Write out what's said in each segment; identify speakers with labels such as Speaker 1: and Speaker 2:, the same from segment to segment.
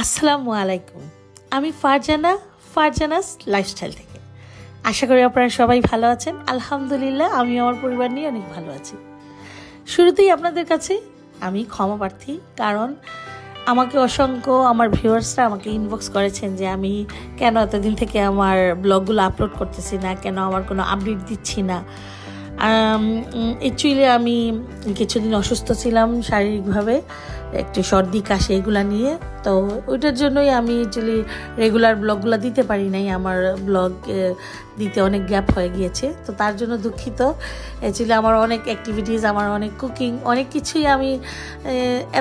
Speaker 1: আসসালামু আলাইকুম। আমি ফারজানাস লাইফস্টাইল থেকে। আশা করি আপনারা সবাই ভালো আছেন। আলহামদুলিল্লাহ, আমি আমার পরিবার নিয়ে অনেক ভালো আছি। শুরুতেই আপনাদের কাছে আমি ক্ষমা প্রার্থী, কারণ আমাকে অসংখ্য আমার ভিউয়ার্সরা আমাকে ইনবক্স করেছেন যে আমি কেন এতদিন থেকে আমার ব্লগগুলো আপলোড করতেছি না, কেন আমার কোনো আপডেট দিচ্ছি না। অ্যাকচুয়ালি আমি কিছুদিন অসুস্থ ছিলাম শারীরিকভাবে, একটু সর্দি কাশি এগুলো নিয়ে। তো ওইটার জন্যই আমি অ্যাকচুয়ালি রেগুলার ব্লগগুলো দিতে পারি নাই। আমার ব্লগ দিতে অনেক গ্যাপ হয়ে গিয়েছে, তো তার জন্য দুঃখিত। অ্যাকচুয়ালি আমার অনেক অ্যাক্টিভিটিস, আমার অনেক কুকিং, অনেক কিছুই আমি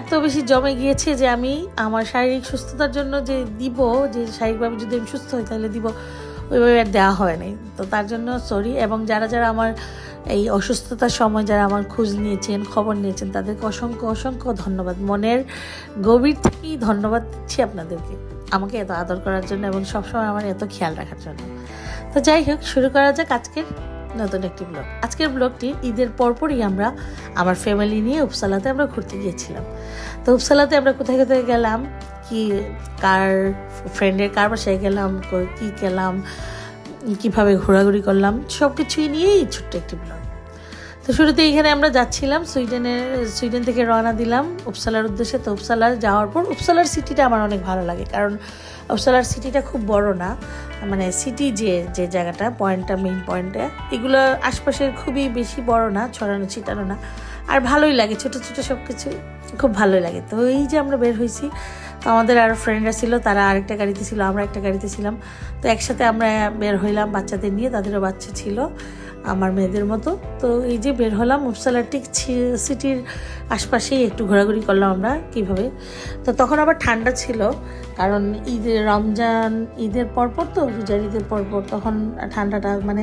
Speaker 1: এত বেশি জমে গিয়েছে যে আমি আমার শারীরিক সুস্থতার জন্য যে দিব, যে শারীরিকভাবে যদি আমি সুস্থ হই তাহলে দিব, ওইভাবে আর দেওয়া হয় নাই। তো তার জন্য সরি। এবং যারা যারা আমার এই অসুস্থতার সময় যারা আমার খোঁজ নিয়েছেন, খবর নিয়েছেন, তাদেরকে অসংখ্য ধন্যবাদ। মনের গভীর থেকেই ধন্যবাদ দিচ্ছি আপনাদেরকে, আমাকে এত আদর করার জন্য এবং সবসময় আমার এত খেয়াল রাখার জন্য। তো যাই হোক, শুরু করা যাক আজকের নতুন একটি ব্লগ। আজকের ব্লগটি ঈদের পরপরই আমরা আমার ফ্যামিলি নিয়ে উপসালাতে আমরা ঘুরতে গিয়েছিলাম। তো উপসালাতে আমরা কোথায় কোথায় গেলাম, কি কার ফ্রেন্ডের কার বাসায় গেলাম, কী গেলাম, কীভাবে ঘোরাঘুরি করলাম, সব কিছুই নিয়েই ছোট্ট একটি ব্লগ। তো শুরুতে এখানে আমরা যাচ্ছিলাম, সুইডেন থেকে রওনা দিলাম উপসালার উদ্দেশ্যে। তো উপসালার যাওয়ার পর উপসালার সিটিটা আমার অনেক ভালো লাগে, কারণ উপসালার সিটিটা খুব বড় না, মানে সিটি যে জায়গাটা পয়েন্টটা, মেইন পয়েন্টটা, এগুলো আশপাশের খুবই বেশি বড় না, ছড়ানো ছিটানো না, আর ভালোই লাগে, ছোটো ছোটো সব কিছু খুব ভালোই লাগে। তো এই যে আমরা বের হয়েছি, তো আমাদের আরও ফ্রেন্ডরা ছিল, তারা আরেকটা গাড়িতে ছিল, আমরা একটা গাড়িতে ছিলাম। তো একসাথে আমরা বের হইলাম বাচ্চাদের নিয়ে, তাদেরও বাচ্চা ছিল আমার মেয়েদের মতো। তো এই যে বের হলাম উপসালার ঠিক সিটির আশপাশেই একটু ঘোরাঘুরি করলাম আমরা কীভাবে। তো তখন আবার ঠান্ডা ছিল, কারণ রমজান ঈদের পরপর, তো রোজার ঈদের পরপর, তখন ঠান্ডাটা মানে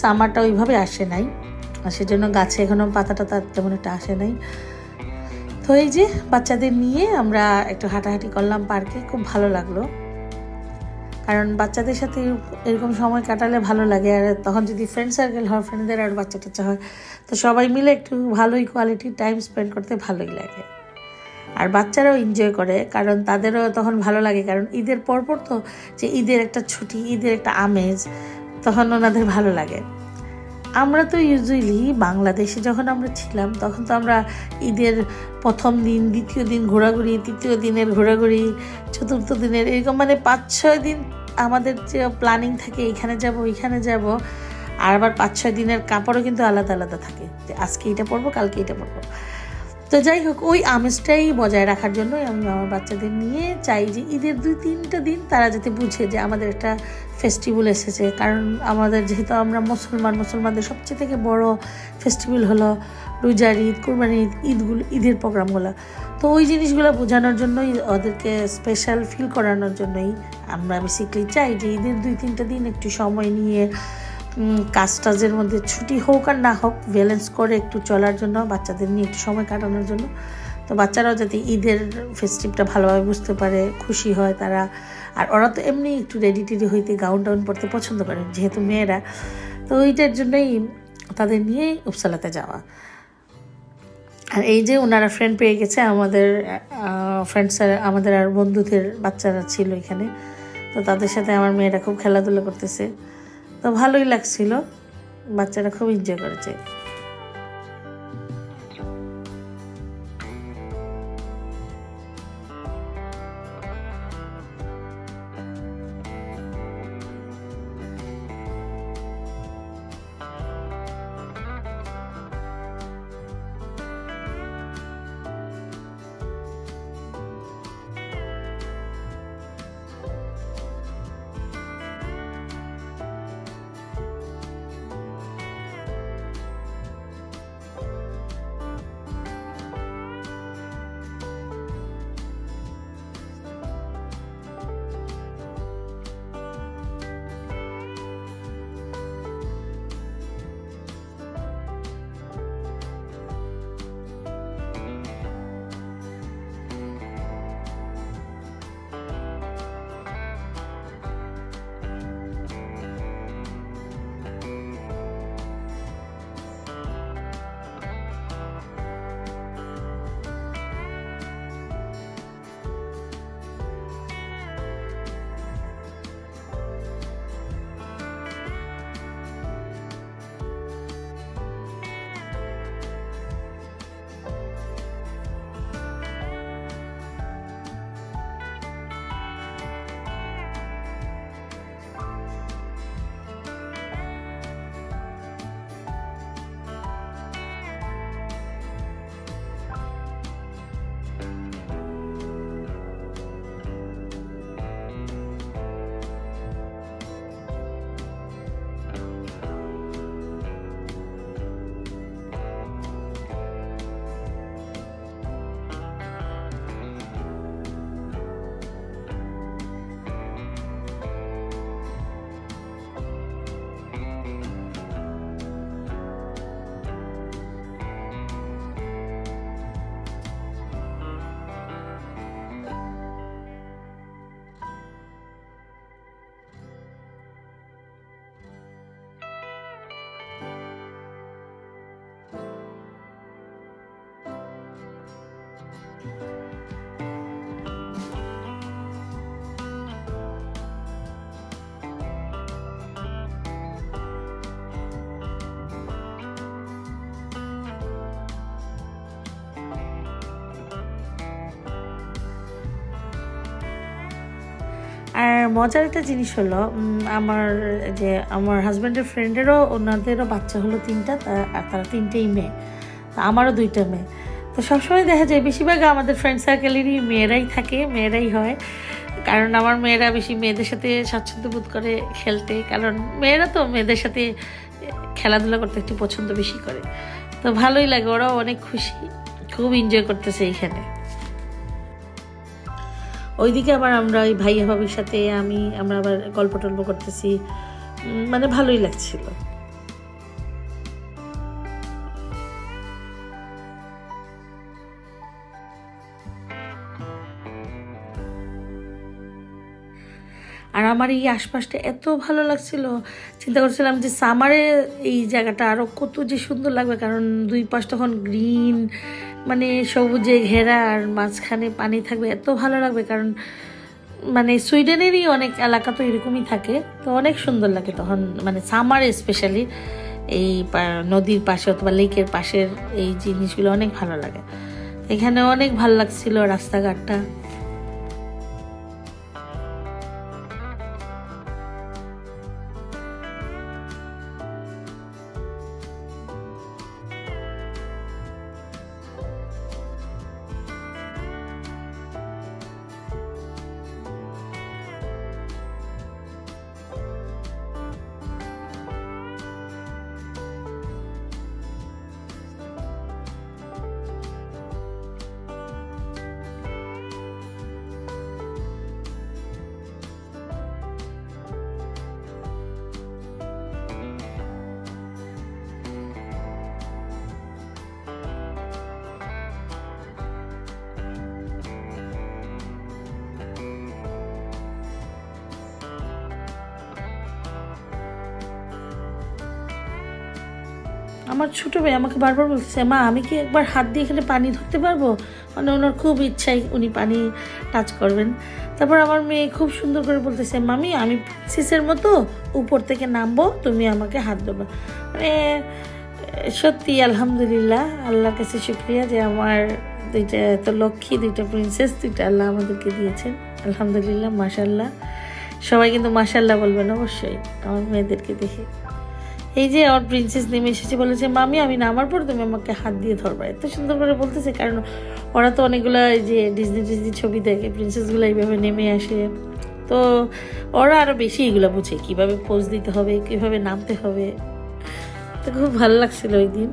Speaker 1: সামারটা ওইভাবে আসে নাই, সেজন্য গাছে এখনও পাতা টাতা তেমন একটা আসে নাই। তো এই যে বাচ্চাদের নিয়ে আমরা একটু হাঁটাহাঁটি করলাম পার্কে, খুব ভালো লাগলো, কারণ বাচ্চাদের সাথে এরকম সময় কাটালে ভালো লাগে। আর তখন যদি ফ্রেন্ড সার্কেল হয়, ফ্রেন্ডদের আর বাচ্চা টাচ্চা হয়, তো সবাই মিলে একটু ভালোই কোয়ালিটি টাইম স্পেন্ড করতে ভালোই লাগে। আর বাচ্চারাও এনজয় করে, কারণ তাদেরও তখন ভালো লাগে, কারণ ঈদের পরপর তো যে ঈদের একটা ছুটি, ঈদের একটা আমেজ, তখন ওনাদের ভালো লাগে। আমরা তো ইউজুয়ালি বাংলাদেশে যখন আমরা ছিলাম, তখন তো আমরা ঈদের প্রথম দিন, দ্বিতীয় দিন ঘোরাঘুরি, তৃতীয় দিনের ঘোরাঘুরি, চতুর্থ দিনের এরকম মানে 5-6 দিন আমাদের যে প্ল্যানিং থাকে, এইখানে যাব ওইখানে যাব। আর আবার 5-6 দিনের কাপড়ও কিন্তু আলাদা আলাদা থাকে, যে আজকে এটা পরবো, কালকে এটা পরবো। তো যাই হোক, ওই আমেজটাই বজায় রাখার জন্যই আমি আমার বাচ্চাদের নিয়ে চাই যে ঈদের 2-3টা দিন তারা যাতে বুঝে যে আমাদের একটা ফেস্টিভ্যাল এসেছে। কারণ আমাদের যেহেতু আমরা মুসলমানদের সবচেয়ে থেকে বড় ফেস্টিভ্যাল হলো রোজার ঈদ, কুরবানি ঈদ, ঈদের প্রোগ্রামগুলো। তো ওই জিনিসগুলো বোঝানোর জন্যই, ওদেরকে স্পেশাল ফিল করানোর জন্যই আমরা বেসিক্যালি চাই যে ঈদের 2-3টা দিন একটু সময় নিয়ে, কাজটাজের মধ্যে ছুটি হোক আর না হোক, ব্যালেন্স করে একটু চলার জন্য, বাচ্চাদের নিয়ে একটু সময় কাটানোর জন্য। তো বাচ্চারাও যাতে ঈদের ফেস্টিভটা ভালোভাবে বুঝতে পারে, খুশি হয় তারা। আর ওরা তো এমনি একটু রেডি টেডি হইতে, গাউন টাউন পরতে পছন্দ করে যেহেতু মেয়েরা। তো ওইটার জন্যই তাদের নিয়ে উপসালাতে যাওয়া। আর এই যে ওনারা ফ্রেন্ড পেয়ে গেছে, আমাদের ফ্রেন্ডসরা, আমাদের আর বন্ধুদের বাচ্চারা ছিল এখানে। তো তাদের সাথে আমার মেয়েরা খুব খেলাধুলা করতেছে, তো ভালোই লাগছিল, বাচ্চারা খুব এনজয় করেছে। মজার একটা জিনিস হলো আমার হাজব্যান্ডের ফ্রেন্ডেরও ওনাদেরও বাচ্চা হলো 3টা, আর তারা 3টেই মেয়ে, আমারও 2টা মেয়ে। তো সবসময় দেখা যায় বেশিরভাগ আমাদের ফ্রেন্ড সার্কেলেরই মেয়েরাই থাকে, মেয়েরাই হয়, কারণ আমার মেয়েরা বেশি মেয়েদের সাথে স্বাচ্ছন্দ্য বোধ করে খেলতে, কারণ মেয়েরা তো মেয়েদের সাথে খেলাধুলা করতে একটু পছন্দ বেশি করে। তো ভালোই লাগে, ওরাও অনেক খুশি, খুব এনজয় করতেছে এইখানে। ওইদিকে আবার আমরা ওই ভাইয়া ভাবির সাথে আমরা আবার গল্প টল্প করতেছি, মানে ভালোই লাগছিল। আর আমার এই আশপাশটা এত ভালো লাগছিল, চিন্তা করছিলাম যে সামারে এই জায়গাটা আরও কত যে সুন্দর লাগবে, কারণ 2 পাশ তখন গ্রিন, মানে সবুজে ঘেরা, আর মাঝখানে পানি থাকবে, এত ভালো লাগবে। কারণ মানে সুইডেনেরই অনেক এলাকা তো এরকমই থাকে, তো অনেক সুন্দর লাগে তখন, মানে সামারে স্পেশালি এই নদীর পাশে অথবা লেকের পাশের এই জিনিসগুলো অনেক ভালো লাগে। এখানে অনেক ভালো লাগছিল রাস্তাঘাটটা। আমার ছোটো ভাই আমাকে বারবার বলছে, মা আমি কি একবার হাত দিয়ে এখানে পানি ধরতে পারবো, মানে ওনার খুব ইচ্ছাই উনি পানি টাচ করবেন। তারপর আমার মেয়ে খুব সুন্দর করে বলতেছে, মামি আমি প্রিন্সেসের মতো উপর থেকে নামবো, তুমি আমাকে হাত দেবো। মানে সত্যি আলহামদুলিল্লাহ, আল্লাহর কাছে শুক্রিয়া যে আমার 2টা এত লক্ষ্মী 2টা প্রিন্সেস 2টা আল্লাহ আমাদেরকে দিয়েছেন। আলহামদুলিল্লাহ, মাশাল্লাহ। সবাই কিন্তু মাশাল্লাহ বলবেন অবশ্যই আমার মেয়েদেরকে দেখে। এই যে আমার প্রিন্সেস নেমে এসেছে, বলেছে মামি আমি নামার পর তুমি আমাকে হাত দিয়ে ধরবা, এত সুন্দর করে বলতেছে। কারণ ওরা তো অনেকগুলো যে ডিজনি ছবি দেখে, প্রিন্সেসগুলো এইভাবে নেমে আসে, তো ওরা আরও বেশি এগুলো বুঝে কীভাবে পোজ দিতে হবে, কীভাবে নামতে হবে। তো খুব ভালো লাগছিল ওই দিন।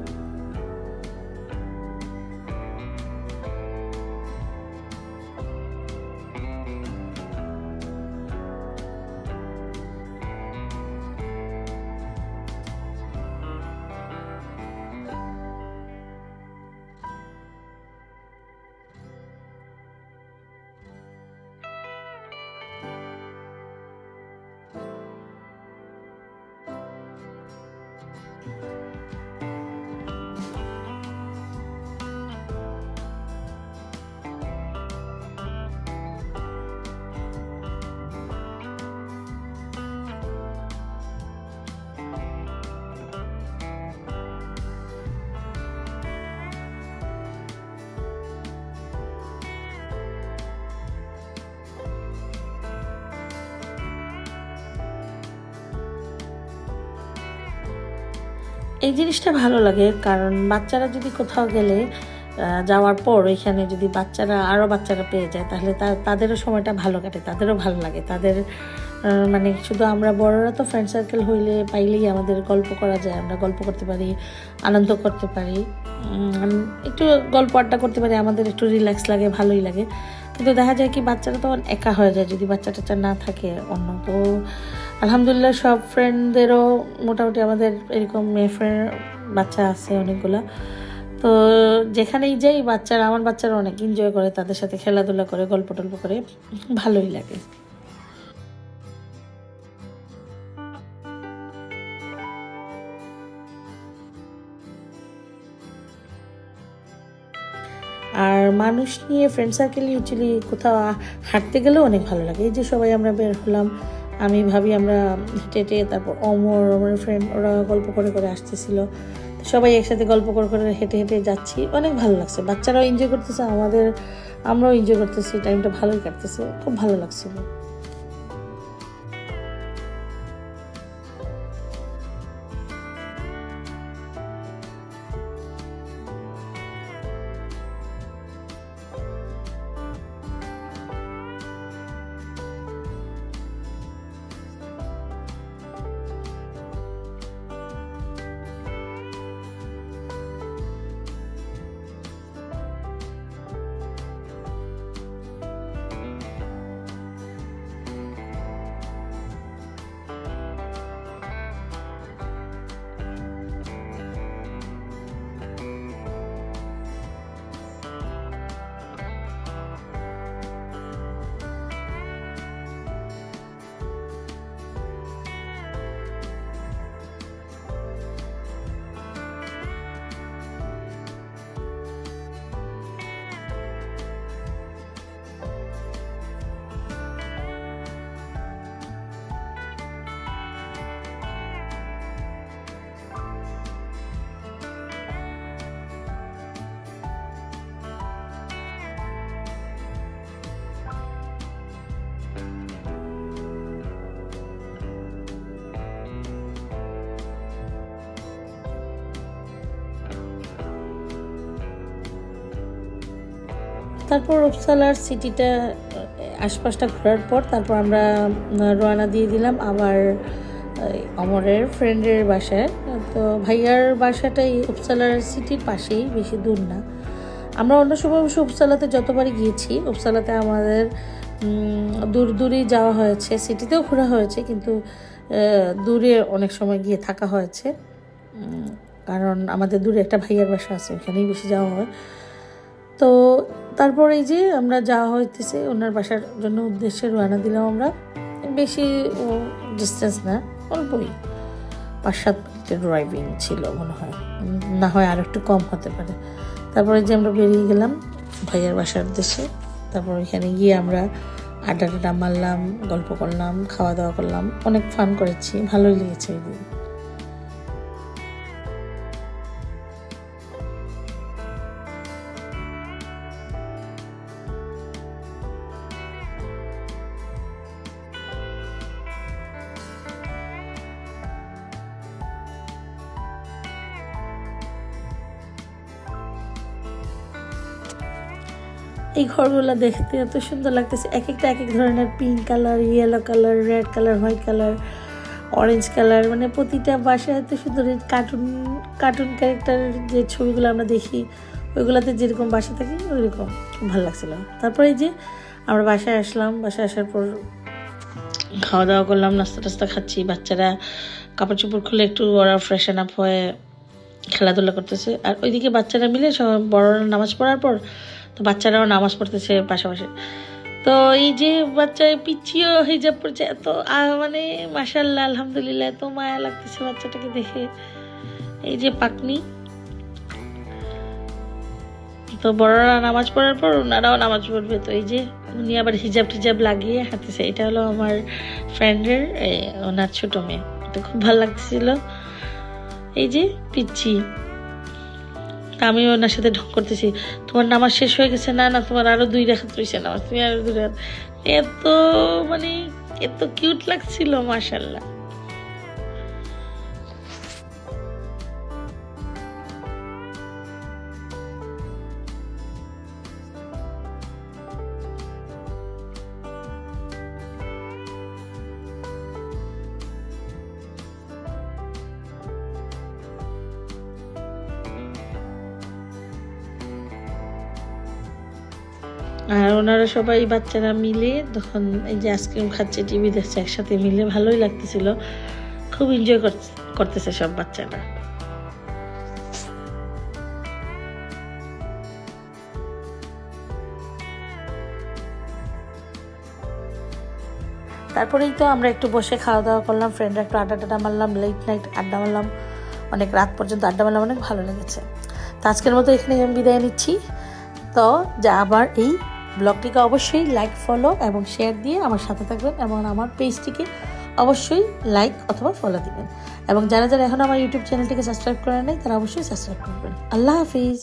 Speaker 1: এই জিনিসটা ভালো লাগে, কারণ বাচ্চারা যদি কোথাও গেলে যাওয়ার পর এখানে যদি আরও বাচ্চারা পেয়ে যায়, তাহলে তাদেরও সময়টা ভালো কাটে, তাদেরও ভালো লাগে। তাদের মানে শুধু আমরা বড়রা তো ফ্রেন্ড সার্কেল পাইলেই আমাদের গল্প করা যায়, আমরা গল্প করতে পারি, আনন্দ করতে পারি, একটু গল্প আড্ডা করতে পারি, আমাদের একটু রিল্যাক্স লাগে, ভালোই লাগে। কিন্তু দেখা যায় কি বাচ্চারা তখন একা হয়ে যায় যদি বাচ্চা টাচ্চা না থাকে অন্য। তো আলহামদুলিল্লাহ সব ফ্রেন্ডদেরও মোটামুটি আমাদের এরকম মেয়ে ফ্রেন্ড বাচ্চা আছে অনেকগুলো। তো যেখানেই যাই আমার বাচ্চারা অনেক এনজয় করে, তাদের সাথে খেলাধুলা করে, গল্প টল্প করে, ভালোই লাগে। আর মানুষ নিয়ে ফ্রেন্ড সার্কেল অ্যাকচুয়ালি কোথাও হাঁটতে গেলেও অনেক ভালো লাগে। এই যে সবাই আমরা বের হলাম, আমি ভাবি আমরা হেঁটে হেঁটে, তারপর আমার ফ্রেন্ড ওরা গল্প করে করে আসতেছিল, সবাই একসাথে গল্প করে করে হেঁটে হেঁটে যাচ্ছি, অনেক ভালো লাগছে। বাচ্চারাও এনজয় করতেছে, আমরাও এনজয় করতেছি, টাইমটা ভালোই কাটতেছে, খুব ভালো লাগছিল। তারপর উপসালার সিটিটা আশপাশটা ঘোরার পর তারপর আমরা রওনা দিয়ে দিলাম আবার অমরের ফ্রেন্ডের বাসায়। তো ভাইয়ার বাসাটাই উপসালার সিটির পাশেই, বেশি দূর না। আমরা অন্য সময় অবশ্য উপসালাতে যতবারই গিয়েছি, উপসালাতে আমাদের দূরেই যাওয়া হয়েছে, সিটিতেও ঘোরা হয়েছে, কিন্তু দূরে অনেক সময় গিয়ে থাকা হয়েছে, কারণ আমাদের দূরে একটা ভাইয়ার বাসা আছে, ওখানেই বেশি যাওয়া হয়। তো তারপর এই যে আমরা যাওয়া হইতেছে ওনার বাসার জন্য উদ্দেশ্যে রওনা দিলাম আমরা। বেশি ডিস্টেন্স না, অল্পই 5-7 মিনিটের ড্রাইভিং ছিল মনে হয়, না হয় আর একটু কম হতে পারে। তারপরে যে আমরা বেরিয়ে গেলাম ভাইয়ার বাসার উদ্দেশ্যে। তারপর এখানে গিয়ে আমরা আড্ডা মারলাম, গল্প করলাম, খাওয়া দাওয়া করলাম, অনেক ফান করেছি, ভালোই লেগেছে এই দিন। এই ঘরগুলো দেখতে এত সুন্দর লাগতেছে, এক একটা এক এক ধরনের, pink colour, yellow colour, red colour, white colour, orange colour, মানে প্রতিটা বাসায় এত সুন্দর। কার্টুন ক্যারেক্টার যে ছবিগুলো আমরা দেখি ওইগুলোতে যেরকম বাসা থাকি ওইরকম, খুব ভালো লাগছিলো। তারপরে এই যে আমরা বাসায় আসলাম, বাসায় আসার পর খাওয়া দাওয়া করলাম, নাস্তা টাস্তা খাচ্ছি। বাচ্চারা কাপড় চোপড় খুলে একটু ওরা ফ্রেশন আপ হয়ে খেলাধুলা করতেছে, আর ওইদিকে বাচ্চারা মিলে সব বড়রা নামাজ পড়ার পর তো বাচ্চারাও নামাজ পড়তেছে পাশাপাশি। তো এই যে বাচ্চা পিচিও হিজাব পড়ছে, এত মানে মাশাআল্লাহ আলহামদুলিল্লাহ, এত মায়া লাগতেছে বাচ্চাটাকে দেখে। এই যে পাকনি, তো বড়রা নামাজ পড়ার পর ওনারাও নামাজ পড়বে। তো এই যে উনি আবার হিজাব টিজাব লাগিয়ে হাঁটতেছে। এটা হলো আমার ফ্রেন্ডের ওনার ছোট মেয়ে, তো খুব ভালো লাগতেছিল। এই যে পিচ্ছি, আমি ওনার সাথে ঢং করতেছি, তোমার নামাজ শেষ হয়ে গেছে? না না, তোমার আরো 2 রাকাত রয়েছে নামাজ, তুমি আরো 2 রাকাত। এত মানে এত কিউট লাগছিল মাশাআল্লাহ। আর ওনারা সবাই বাচ্চারা মিলে তখন এই যে আইসক্রিম খাচ্ছে, টিভি দেখছে একসাথে মিলে, ভালোই লাগতেছিল, খুব এনজয় করতেছে সব বাচ্চারা। তারপরেই তো আমরা একটু বসে খাওয়া দাওয়া করলাম, ফ্রেন্ডরা একটু আড্ডা মারলাম, লেট নাইট আড্ডা মারলাম, অনেক রাত পর্যন্ত আড্ডা মারলাম, অনেক ভালো লেগেছে। তো আজকের মতো এখানে আমি বিদায় নিচ্ছি। তো যা আবার এই ব্লগটিকে অবশ্যই লাইক, ফলো এবং শেয়ার দিয়ে আমার সাথে থাকবেন, এবং আমার পেজটিকে অবশ্যই লাইক অথবা ফলো দিবেন, এবং যারা যারা এখন আমার ইউটিউব চ্যানেলটিকে সাবস্ক্রাইব করেন নাই তারা অবশ্যই সাবস্ক্রাইব করবেন। আল্লাহ হাফিজ।